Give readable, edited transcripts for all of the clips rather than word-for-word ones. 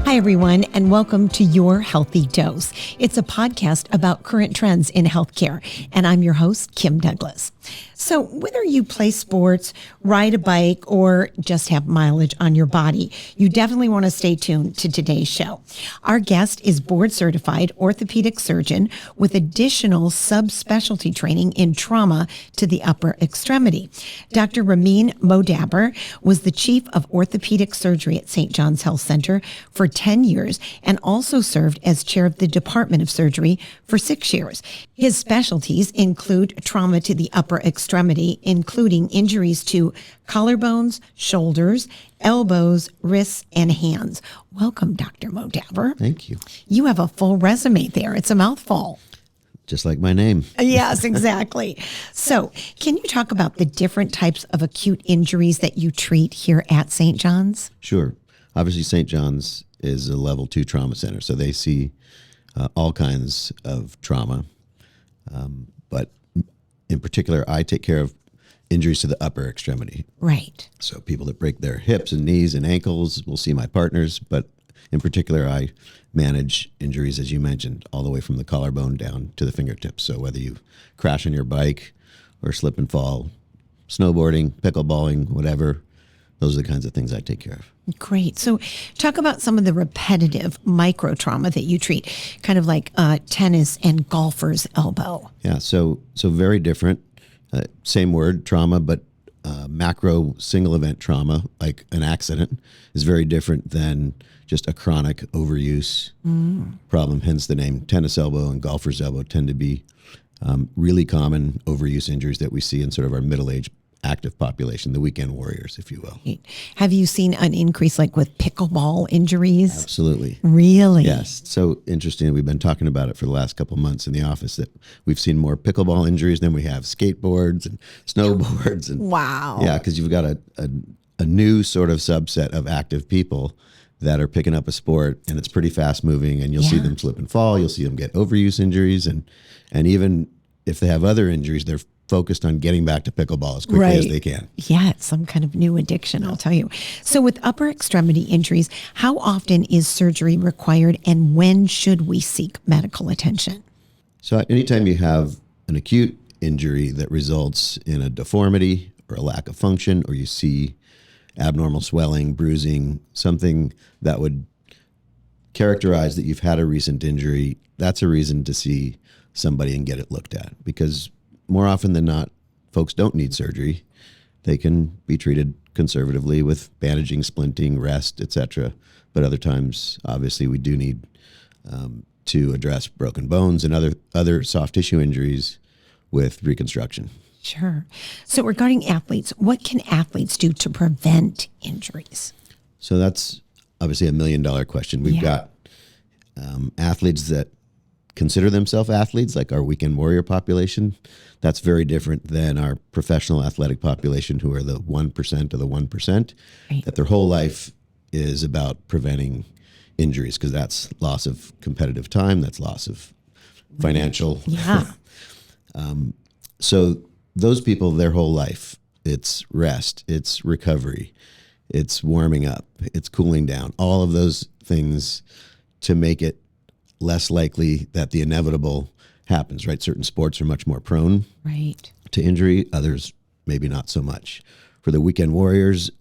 Hi, everyone, and welcome to Your Healthy Dose. It's a podcast about current trends in healthcare, and I'm your host, Kym Douglas. So whether you play sports, ride a bike, or just have mileage on your body, you definitely want to stay tuned to today's show. Our guest is board-certified orthopedic surgeon with additional subspecialty training in trauma to the upper extremity. Dr. Ramin Modabber was the chief of orthopedic surgery at St. John's Health Center for 10 years and also served as chair of the Department of Surgery for 6 years. His specialties include trauma to the upper extremity, including injuries to collarbones, shoulders, elbows, wrists, and hands. Welcome, Dr. Modabber. Thank you. You have a full resume there. It's a mouthful. Just like my name. Yes, exactly. So can you talk about the different types of acute injuries that you treat here at St. John's? Sure. Obviously, St. John's is a level 2 trauma center, so they see all kinds of trauma. But in particular, I take care of injuries to the upper extremity. Right. So people that break their hips and knees and ankles will see my partners, but in particular, I manage injuries, as you mentioned, all the way from the collarbone down to the fingertips. So whether you crash on your bike or slip and fall, snowboarding, pickleballing, whatever, those are the kinds of things I take care of. Great. So talk about some of the repetitive microtrauma that you treat, kind of like tennis and golfer's elbow. Yeah, so very different. Same word, trauma, but macro single event trauma, like an accident, is very different than just a chronic overuse problem. Hence the name tennis elbow and golfer's elbow tend to be really common overuse injuries that we see in sort of our middle-aged active population, the weekend warriors, if you will. Have you seen an increase like with pickleball injuries? Absolutely. Really? Yes. So interesting. We've been talking about it for the last couple of months in the office that we've seen more pickleball injuries than we have skateboards and snowboards. And wow. Yeah, because you've got a new sort of subset of active people that are picking up a sport, and it's pretty fast moving, and you'll see them slip and fall. You'll see them get overuse injuries, and even if they have other injuries, they're focused on getting back to pickleball as quickly as they can. Yeah, it's some kind of new addiction, I'll tell you. So with upper extremity injuries, how often is surgery required, and when should we seek medical attention? So anytime you have an acute injury that results in a deformity or a lack of function, or you see abnormal swelling, bruising, something that would characterize that you've had a recent injury, that's a reason to see somebody and get it looked at. Because more often than not, folks don't need surgery. They can be treated conservatively with bandaging, splinting, rest, etc. But other times, obviously, we do need to address broken bones and other soft tissue injuries with reconstruction. Sure. So regarding athletes, what can athletes do to prevent injuries? So that's obviously $1 million question. We've got athletes that consider themselves athletes, like our weekend warrior population. That's very different than our professional athletic population, who are the 1% of the 1%, that their whole life is about preventing injuries, because that's loss of competitive time, that's loss of financial. Yeah. So those people, their whole life, it's rest, it's recovery, it's warming up, it's cooling down, all of those things to make it less likely that the inevitable happens, right? Certain sports are much more prone to injury, others maybe not so much. For the weekend warriors,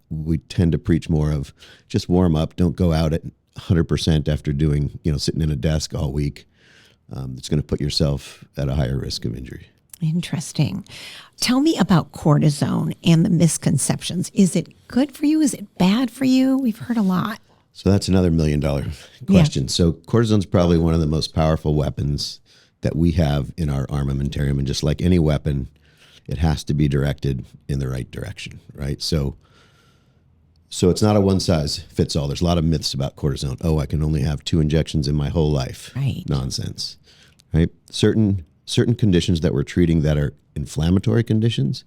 we tend to preach more of just warm up, don't go out at 100% after doing, sitting in a desk all week. It's going to put yourself at a higher risk of injury. Interesting. Tell me about cortisone and the misconceptions. Is it good for you? Is it bad for you? We've heard a lot. So that's another $1 million question. Yeah. So cortisone is probably one of the most powerful weapons that we have in our armamentarium. And just like any weapon, it has to be directed in the right direction, right? So it's not a one size fits all. There's a lot of myths about cortisone. Oh, I can only have 2 injections in my whole life. Right. Nonsense, right? Certain conditions that we're treating that are inflammatory conditions,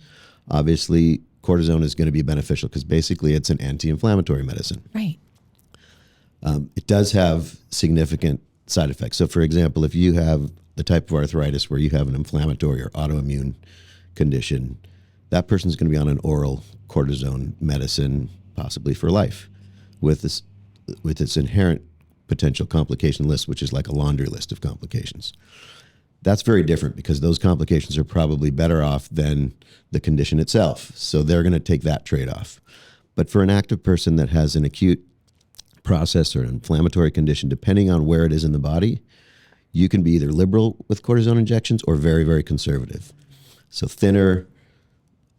obviously cortisone is going to be beneficial because basically it's an anti-inflammatory medicine. Right. It does have significant side effects. So for example, if you have the type of arthritis where you have an inflammatory or autoimmune condition, that person's going to be on an oral cortisone medicine possibly for life, with this with its inherent potential complication list, which is like a laundry list of complications. That's very different because those complications are probably better off than the condition itself. So they're going to take that trade-off. But for an active person that has an acute process or an inflammatory condition, depending on where it is in the body, you can be either liberal with cortisone injections or very, very conservative. So thinner,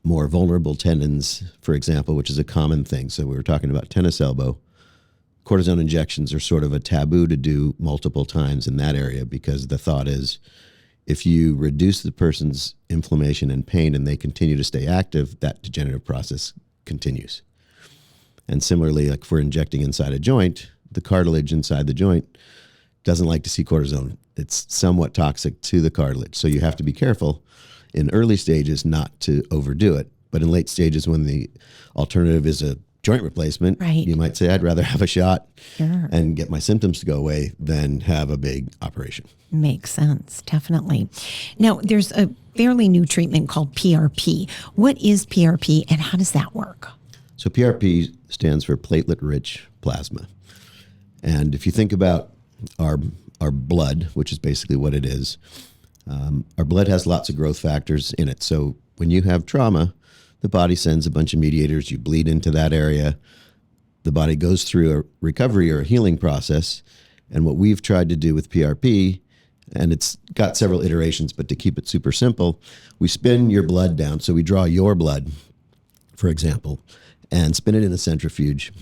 more vulnerable tendons, for example, which is a common thing. So we were talking about tennis elbow. Cortisone injections are sort of a taboo to do multiple times in that area because the thought is if you reduce the person's inflammation and pain and they continue to stay active, that degenerative process continues. And similarly, like if we're injecting inside a joint, the cartilage inside the joint doesn't like to see cortisone. It's somewhat toxic to the cartilage. So you have to be careful in early stages not to overdo it. But in late stages, when the alternative is a joint replacement, right, you might say, I'd rather have a shot sure, and get my symptoms to go away than have a big operation. Makes sense, definitely. Now, there's a fairly new treatment called PRP. What is PRP and how does that work? So PRP stands for platelet-rich plasma. And if you think about our blood, which is basically what it is, our blood has lots of growth factors in it. So when you have trauma, the body sends a bunch of mediators, you bleed into that area, the body goes through a recovery or a healing process. And what we've tried to do with PRP, and it's got several iterations, but to keep it super simple, we spin your blood down. So we draw your blood, for example, and spin it in a centrifuge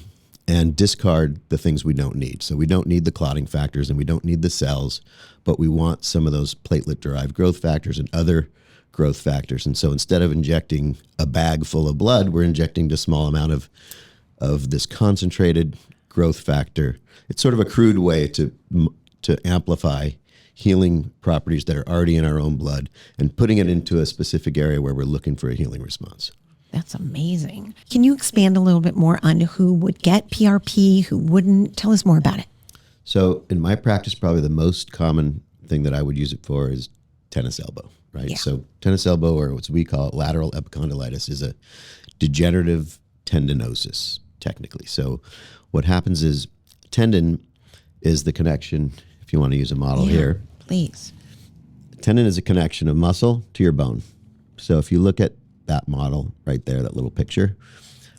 and discard the things we don't need. So we don't need the clotting factors and we don't need the cells, but we want some of those platelet-derived growth factors and other growth factors. And so instead of injecting a bag full of blood, we're injecting a small amount of this concentrated growth factor. It's sort of a crude way to amplify healing properties that are already in our own blood and putting it into a specific area where we're looking for a healing response. That's amazing. Can you expand a little bit more on who would get PRP, who wouldn't? Tell us more about it. So in my practice, probably the most common thing that I would use it for is tennis elbow, right? Yeah. So tennis elbow, or what we call lateral epicondylitis, is a degenerative tendinosis, technically. So what happens is tendon is the connection, if you want to use a model here. Please. Tendon is a connection of muscle to your bone. So if you look at that model right there, that little picture,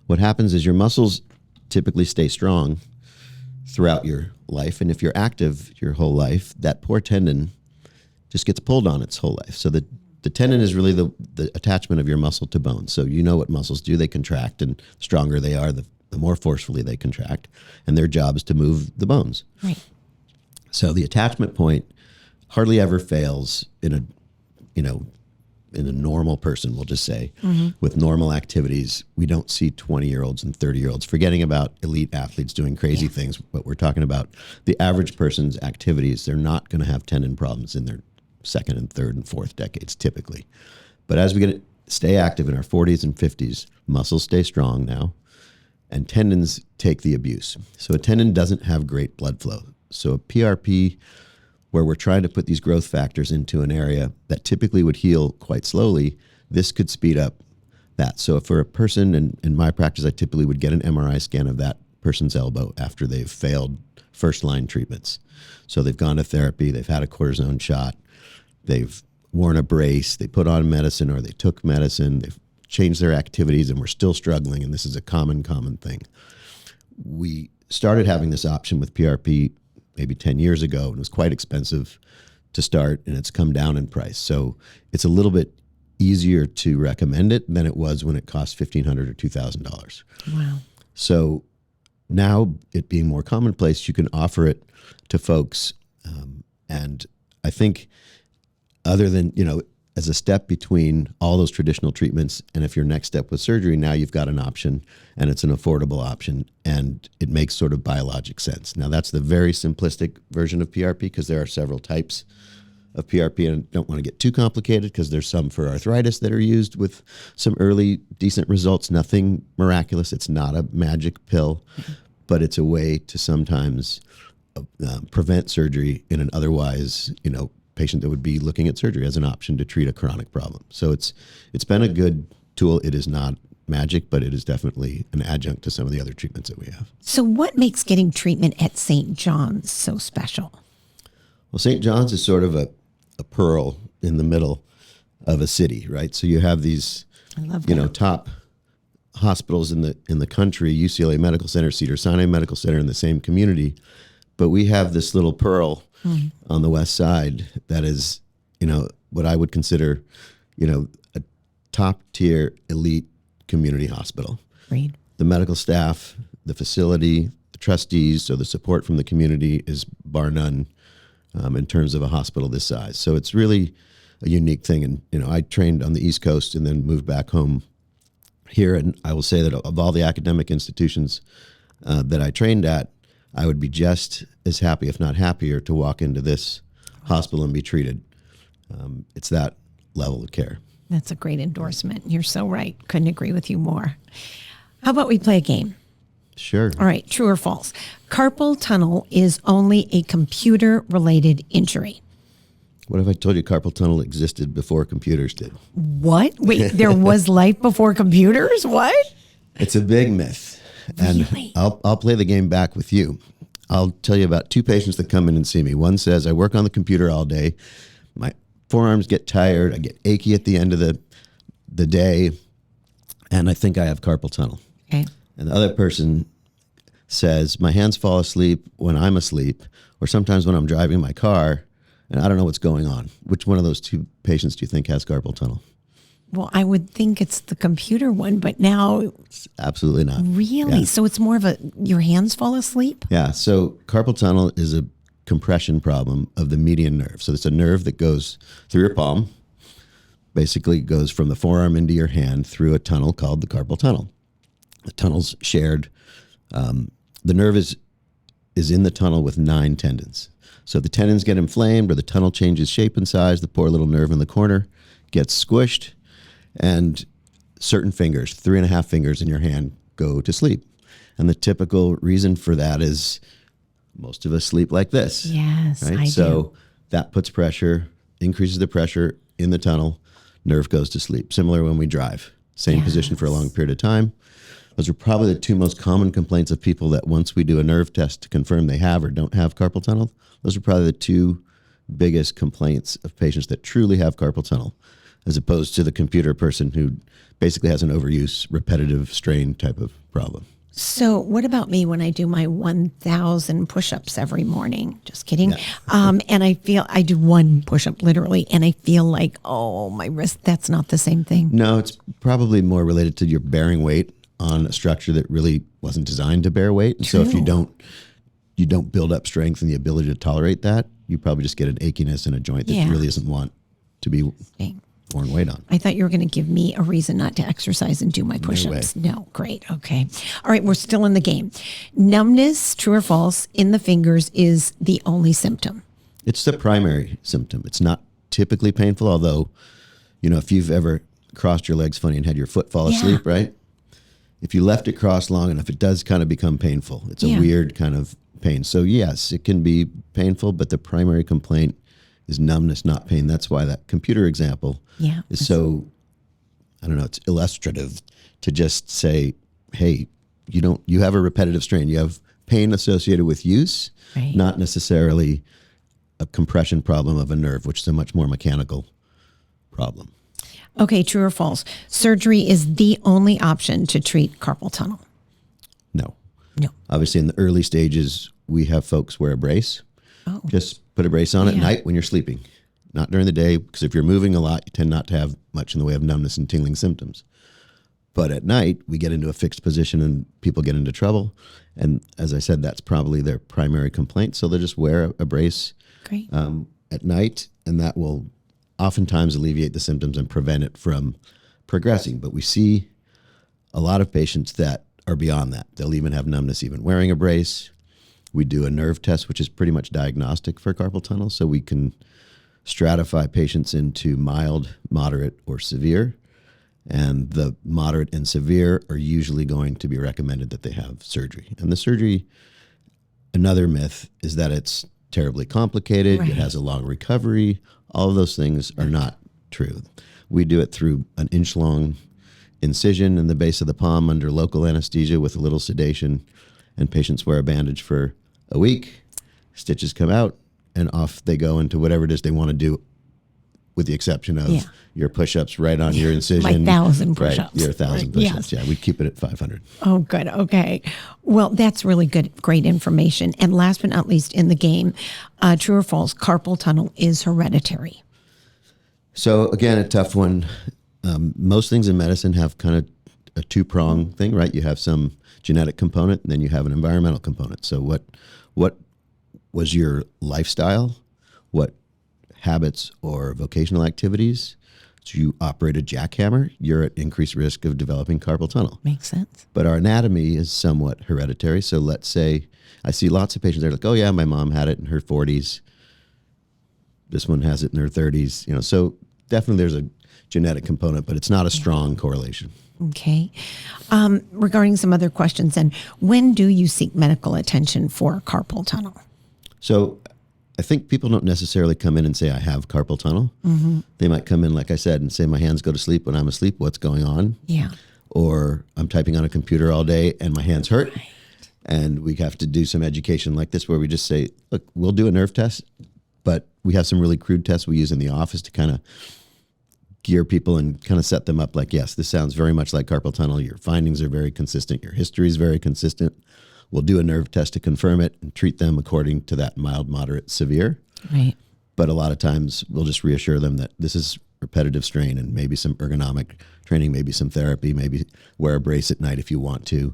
what happens is your muscles typically stay strong throughout your life. And if you're active your whole life, that poor tendon just gets pulled on its whole life. So the tendon is really the attachment of your muscle to bone. So you know what muscles do. They contract, and the stronger they are, the more forcefully they contract. And their job is to move the bones. Right. So the attachment point hardly ever fails in a normal person, we'll just say, with normal activities. We don't see 20-year-olds and 30-year-olds, forgetting about elite athletes doing crazy things, but we're talking about the average person's activities. They're not going to have tendon problems in their second and third and fourth decades, typically. But as we stay active in our 40s and 50s, muscles stay strong now, and tendons take the abuse. So a tendon doesn't have great blood flow. So a PRP, where we're trying to put these growth factors into an area that typically would heal quite slowly, this could speed up that. So for a person, and in my practice, I typically would get an MRI scan of that person's elbow after they've failed first-line treatments. So they've gone to therapy, they've had a cortisone shot, they've worn a brace, they put on medicine or they took medicine, they've changed their activities and we're still struggling, and this is a common thing. We started having this option with PRP maybe 10 years ago, and it was quite expensive to start, and it's come down in price. So it's a little bit easier to recommend it than it was when it cost $1,500 or $2,000. Wow. So now, it being more commonplace, you can offer it to folks. And I think other than, as a step between all those traditional treatments, and if your next step was surgery, now you've got an option, and it's an affordable option, and it makes sort of biologic sense. Now, that's the very simplistic version of PRP, because there are several types of PRP, and I don't want to get too complicated because there's some for arthritis that are used with some early decent results, nothing miraculous. It's not a magic pill, but it's a way to sometimes prevent surgery in an otherwise, patient that would be looking at surgery as an option to treat a chronic problem. So it's been a good tool. It is not magic, but it is definitely an adjunct to some of the other treatments that we have. So what makes getting treatment at St. John's so special? Well, St. John's is sort of a pearl in the middle of a city, right? So you have these, I love that. top hospitals in the country, UCLA Medical Center, Cedars-Sinai Medical Center in the same community, but we have this little pearl on the west side that is, what I would consider, a top tier elite community hospital. Great. The medical staff, the facility, the trustees, so the support from the community is bar none in terms of a hospital this size. So it's really a unique thing. And, I trained on the East Coast and then moved back home here. And I will say that of all the academic institutions that I trained at, I would be just as happy, if not happier, to walk into this hospital and be treated. It's that level of care. That's a great endorsement. You're so right. Couldn't agree with you more. How about we play a game? Sure. All right, true or false? Carpal tunnel is only a computer-related injury. What if I told you carpal tunnel existed before computers did? What? Wait, there was life before computers? What? It's a big myth. And Really? I'll play the game back with you. I'll tell you about two patients that come in and see me. One says, I work on the computer all day. My forearms get tired. I get achy at the end of the day. And I think I have carpal tunnel. Okay. And the other person says, my hands fall asleep when I'm asleep, or sometimes when I'm driving my car, and I don't know what's going on. Which one of those two patients do you think has carpal tunnel? Well, I would think it's the computer one, but now It's absolutely not. really? Yeah. So it's more of your hands fall asleep? Yeah, so carpal tunnel is a compression problem of the median nerve. So it's a nerve that goes through your palm, basically goes from the forearm into your hand through a tunnel called the carpal tunnel. The tunnel's shared. The nerve is in the tunnel with 9 tendons. So if the tendons get inflamed or the tunnel changes shape and size, the poor little nerve in the corner gets squished, and certain fingers, 3.5 fingers in your hand, go to sleep. And the typical reason for that is most of us sleep like this. Yes, Right? I So do. that puts pressure, increases the pressure in the tunnel, nerve goes to sleep. Similar when we drive, same position for a long period of time. Those are probably the two most common complaints of people that once we do a nerve test to confirm they have or don't have carpal tunnel, those are probably the two biggest complaints of patients that truly have carpal tunnel, as opposed to the computer person who basically has an overuse, repetitive strain type of problem. So what about me when I do my 1,000 push-ups every morning? Just kidding. And I do one push-up literally, and I feel like, oh, my wrist, that's not the same thing. No, it's probably more related to your bearing weight on a structure that really wasn't designed to bear weight. And so if you don't build up strength and the ability to tolerate that, you probably just get an achiness in a joint that really doesn't want to be worn weight on. I thought you were going to give me a reason not to exercise and do my push-ups. No, great. Okay. All right. We're still in the game. Numbness, true or false, in the fingers is the only symptom. It's the primary symptom. It's not typically painful, although, if you've ever crossed your legs funny and had your foot fall asleep, right? If you left it crossed long enough, it does kind of become painful. It's a weird kind of pain. So yes, it can be painful, but the primary complaint is numbness, not pain. That's why that computer example is so, it's illustrative to just say, hey, you have a repetitive strain. You have pain associated with use, not necessarily a compression problem of a nerve, which is a much more mechanical problem. Okay, true or false? Surgery is the only option to treat carpal tunnel. No. No. Obviously, in the early stages, we have folks wear a brace. Oh. Just put a brace on at night when you're sleeping, not during the day, because if you're moving a lot, you tend not to have much in the way of numbness and tingling symptoms. But at night, we get into a fixed position and people get into trouble. And as I said, that's probably their primary complaint. So they'll just wear a brace at night, and that will oftentimes alleviate the symptoms and prevent it from progressing. But we see a lot of patients that are beyond that. They'll even have numbness even wearing a brace. We do a nerve test, which is pretty much diagnostic for carpal tunnel. So we can stratify patients into mild, moderate, or severe. And the moderate and severe are usually going to be recommended that they have surgery. And the surgery, another myth, is that it's terribly complicated. It has a long recovery. All of those things are not true. We do it through an inch-long incision in the base of the palm under local anesthesia with a little sedation, and patients wear a bandage for a week. Stitches come out, and off they go into whatever it is they want to do, with the exception of your push-ups right on your incision. My 1,000 push-ups. Right, your 1,000 push-ups. Yes. Yeah, we keep it at 500. Oh, good. Okay. Well, that's really good, great information. And last but not least in the game, true or false, carpal tunnel is hereditary. So again, a tough one. Most things in medicine have kind of a two-prong thing, right? You have some genetic component, and then you have an environmental component. So what was your lifestyle? What habits or vocational activities? So you operate a jackhammer, you're at increased risk of developing carpal tunnel. Makes sense. But our anatomy is somewhat hereditary. So let's say I see lots of patients that are like, oh yeah, my mom had it in her 40s. This one has it in her 30s. So definitely there's a genetic component, but it's not a strong correlation. Okay. Regarding some other questions, and when do you seek medical attention for carpal tunnel? So I think people don't necessarily come in and say, I have carpal tunnel. Mm-hmm. They might come in, like I said, and say, my hands go to sleep when I'm asleep. What's going on? Yeah. Or I'm typing on a computer all day and my hands hurt. Right. And we have to do some education like this where we just say, look, we'll do a nerve test, but we have some really crude tests we use in the office to kind of gear people and kind of set them up like, yes, this sounds very much like carpal tunnel. Your findings are very consistent. Your history is very consistent. We'll do a nerve test to confirm it and treat them according to that mild, moderate, severe. Right. But a lot of times we'll just reassure them that this is repetitive strain and maybe some ergonomic training, maybe some therapy, maybe wear a brace at night if you want to,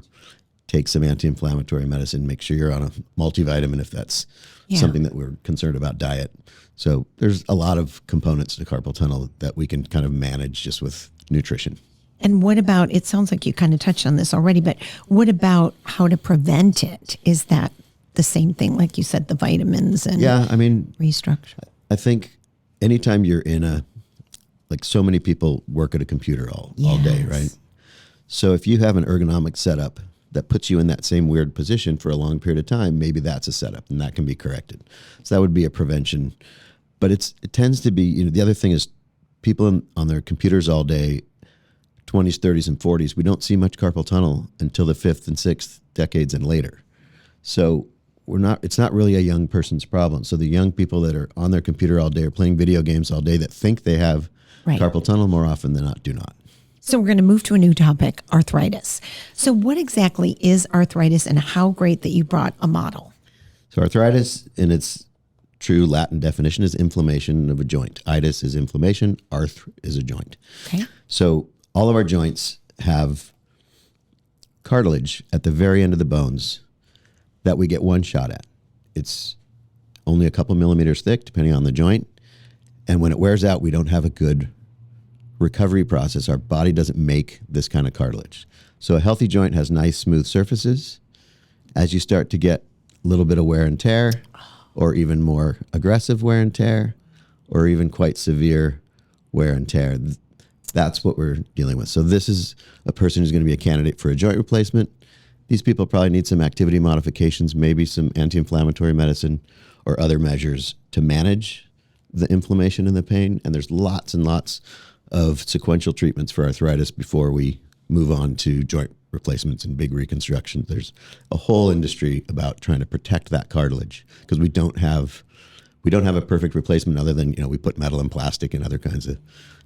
take some anti-inflammatory medicine, make sure you're on a multivitamin if that's something that we're concerned about, diet. So there's a lot of components to carpal tunnel that we can kind of manage just with nutrition. And what about, it sounds like you kind of touched on this already, but what about how to prevent it? Is that the same thing, like you said, the vitamins and restructure? I think anytime you're in like so many people work at a computer all day, right? So if you have an ergonomic setup that puts you in that same weird position for a long period of time, maybe that's a setup and that can be corrected. So that would be a prevention. But it tends to be, the other thing is people on their computers all day, 20s, 30s, and 40s, we don't see much carpal tunnel until the 5th and 6th decades and later. So it's not really a young person's problem. So the young people that are on their computer all day or playing video games all day that think they have carpal tunnel more often than not do not. So we're going to move to a new topic, arthritis. So what exactly is arthritis, and how great that you brought a model? So arthritis in its true Latin definition is inflammation of a joint. Itis is inflammation, arth is a joint. Okay. So all of our joints have cartilage at the very end of the bones that we get one shot at. It's only a couple millimeters thick, depending on the joint. And when it wears out, we don't have a good recovery process. Our body doesn't make this kind of cartilage. So a healthy joint has nice, smooth surfaces. As you start to get a little bit of wear and tear, or even more aggressive wear and tear, or even quite severe wear and tear, that's what we're dealing with. So this is a person who's going to be a candidate for a joint replacement. These people probably need some activity modifications, maybe some anti-inflammatory medicine or other measures to manage the inflammation and the pain. And there's lots and lots of sequential treatments for arthritis before we move on to joint replacements and big reconstruction. There's a whole industry about trying to protect that cartilage because we don't have a perfect replacement other than, we put metal and plastic and other kinds of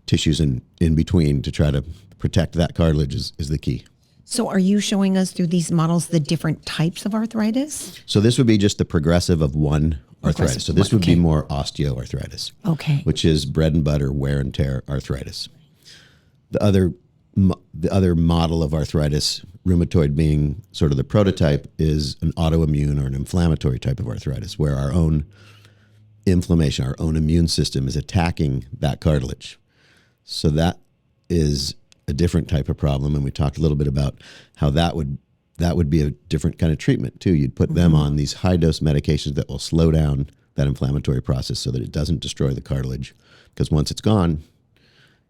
tissues in between to try to protect that cartilage is the key. So are you showing us through these models the different types of arthritis? So this would be just the progressive of one arthritis. So this would be more osteoarthritis, which is bread and butter wear and tear arthritis. The other model of arthritis, rheumatoid being sort of the prototype, is an autoimmune or an inflammatory type of arthritis where our own inflammation, our own immune system is attacking that cartilage. So that is a different type of problem, and we talked a little bit about how that would be a different kind of treatment too. You'd put them on these high dose medications that will slow down that inflammatory process so that it doesn't destroy the cartilage, because once it's gone,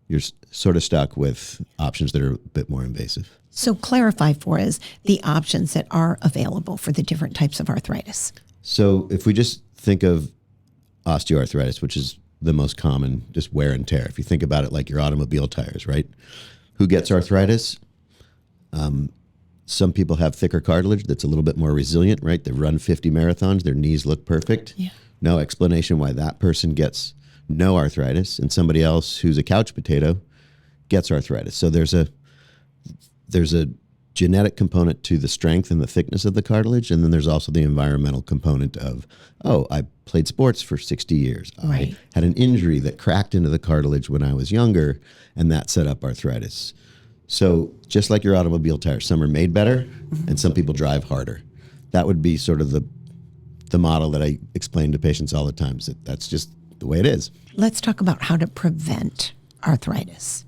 you're sort of stuck with options that are a bit more invasive. So clarify for us the options that are available for the different types of arthritis. So if we just think of osteoarthritis, which is the most common, just wear and tear. If you think about it like your automobile tires, right? Who gets arthritis? Some people have thicker cartilage that's a little bit more resilient, right? They run 50 marathons, their knees look perfect. Yeah. No explanation why that person gets no arthritis, and somebody else who's a couch potato gets arthritis. So there's a genetic component to the strength and the thickness of the cartilage, and then there's also the environmental component of, I played sports for 60 years. Right. I had an injury that cracked into the cartilage when I was younger, and that set up arthritis. So just like your automobile tires, some are made better, and some people drive harder. That would be sort of the model that I explain to patients all the time. That's just the way it is. Let's talk about how to prevent arthritis.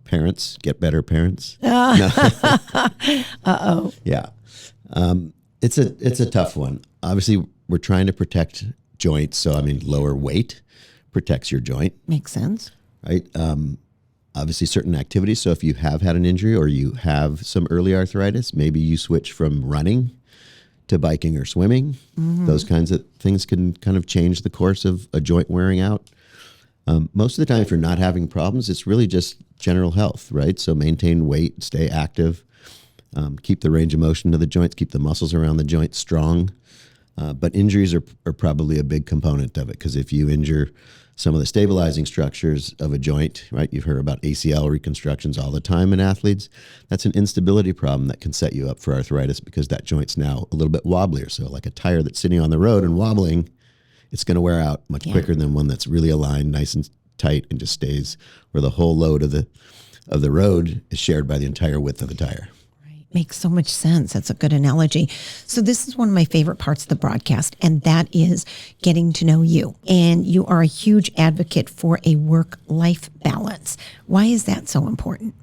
Parents, get better parents. Uh-oh. Yeah. It's a tough one. Obviously, we're trying to protect joints. So, lower weight protects your joint. Makes sense. Right? Obviously, certain activities. So if you have had an injury or you have some early arthritis, maybe you switch from running to biking or swimming. Those kinds of things can kind of change the course of a joint wearing out. Most of the time, if you're not having problems, it's really just general health, right? So maintain weight, stay active, keep the range of motion of the joints, keep the muscles around the joints strong. But injuries are probably a big component of it, because if you injure some of the stabilizing structures of a joint, right? You've heard about ACL reconstructions all the time in athletes. That's an instability problem that can set you up for arthritis, because that joint's now a little bit wobblier. So like a tire that's sitting on the road and wobbling, it's going to wear out much quicker than one that's really aligned, nice and tight, and just stays where the whole load of the road is shared by the entire width of the tire. Makes so much sense. That's a good analogy. So this is one of my favorite parts of the broadcast, and that is getting to know you. And you are a huge advocate for a work-life balance. Why is that so important?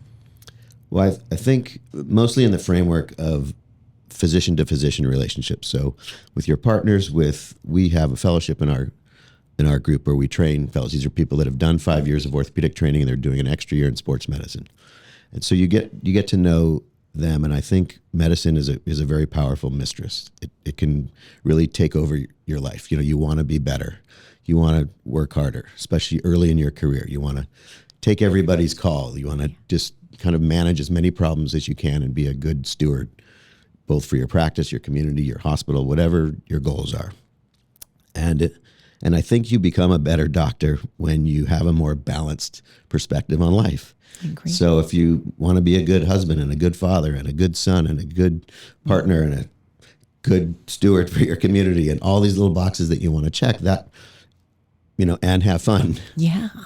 Well, I think mostly in the framework of physician-to-physician relationships. So with your partners, we have a fellowship in our group where we train fellows. These are people that have done 5 years of orthopedic training, and they're doing an extra year in sports medicine. And so you get to know them, and I think medicine is a very powerful mistress. It can really take over your life. You want to be better. You want to work harder, especially early in your career. You want to take everybody's call. You want to just kind of manage as many problems as you can and be a good steward, both for your practice, your community, your hospital, whatever your goals are. And I think you become a better doctor when you have a more balanced perspective on life. So if you want to be a good husband and a good father and a good son and a good partner and a good steward for your community and all these little boxes that you want to check, that, and have fun,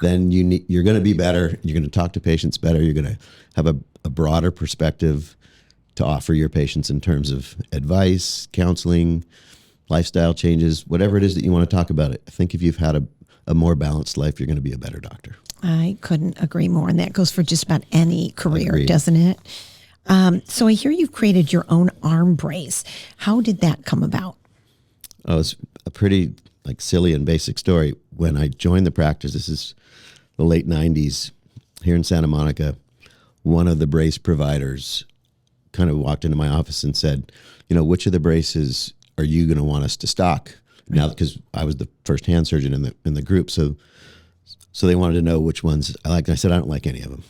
then you're going to be better. You're going to talk to patients better. You're going to have a broader perspective to offer your patients in terms of advice, counseling, lifestyle changes, whatever it is that you want to talk about it. I think if you've had a more balanced life, you're going to be a better doctor. I couldn't agree more. And that goes for just about any career, Agreed. Doesn't it? So I hear you've created your own arm brace. How did that come about? Oh, it's a pretty silly and basic story. When I joined the practice, this is the late 90s, here in Santa Monica, one of the brace providers kind of walked into my office and said, which of the braces are you going to want us to stock? Right. Now, because I was the first hand surgeon in the group, so they wanted to know which ones I liked. And I said, I don't like any of them.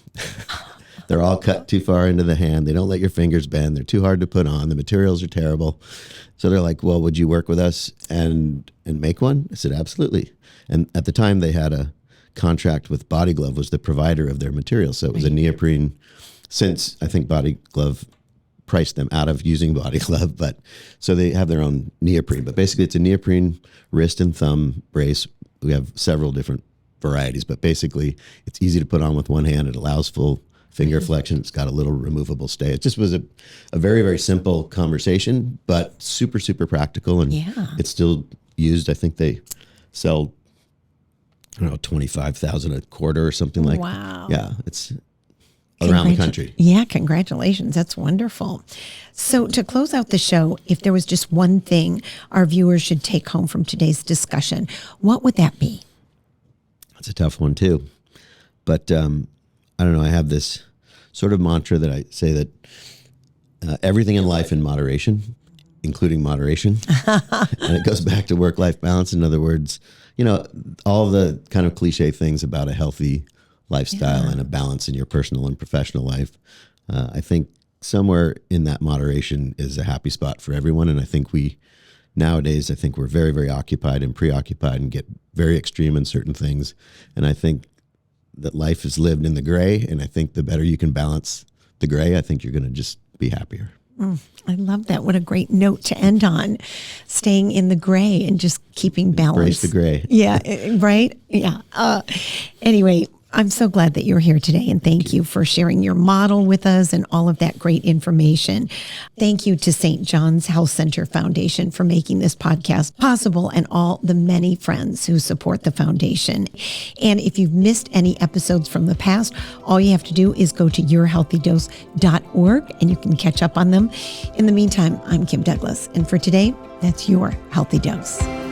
They're all cut too far into the hand. They don't let your fingers bend. They're too hard to put on. The materials are terrible. So they're like, well, would you work with us and make one? I said, absolutely. And at the time they had a contract with Body Glove, was the provider of their materials. So it was a neoprene, since I think Body Glove priced them out of using Body Glove, but so they have their own neoprene. But basically it's a neoprene wrist and thumb brace. We have several different varieties, but basically it's easy to put on with one hand. It allows full finger flexion. It's got a little removable stay. It just was a very, very simple conversation, but super, super practical. And it's still used. I think they sell, 25,000 a quarter or something like that. Wow. Yeah. It's around the country. Yeah. Congratulations. That's wonderful. So to close out the show, if there was just one thing our viewers should take home from today's discussion, what would that be? That's a tough one too. But I don't know. I have this sort of mantra that I say that everything in life in moderation, including moderation. And it goes back to work-life balance. In other words, all the kind of cliche things about a healthy lifestyle and a balance in your personal and professional life. I think somewhere in that moderation is a happy spot for everyone. And I think nowadays, I think we're very, very occupied and preoccupied and get very extreme in certain things. And I think that life is lived in the gray. And I think the better you can balance the gray, I think you're going to just be happier. I love that. What a great note to end on. Staying in the gray and just keeping balance. Embrace the gray. Yeah, right? Yeah. Anyway, I'm so glad that you're here today, and thank you for sharing your model with us and all of that great information. Thank you to St. John's Health Center Foundation for making this podcast possible, and all the many friends who support the foundation. And if you've missed any episodes from the past, all you have to do is go to yourhealthydose.org and you can catch up on them. In the meantime, I'm Kym Douglas, and for today, that's your Healthy Dose.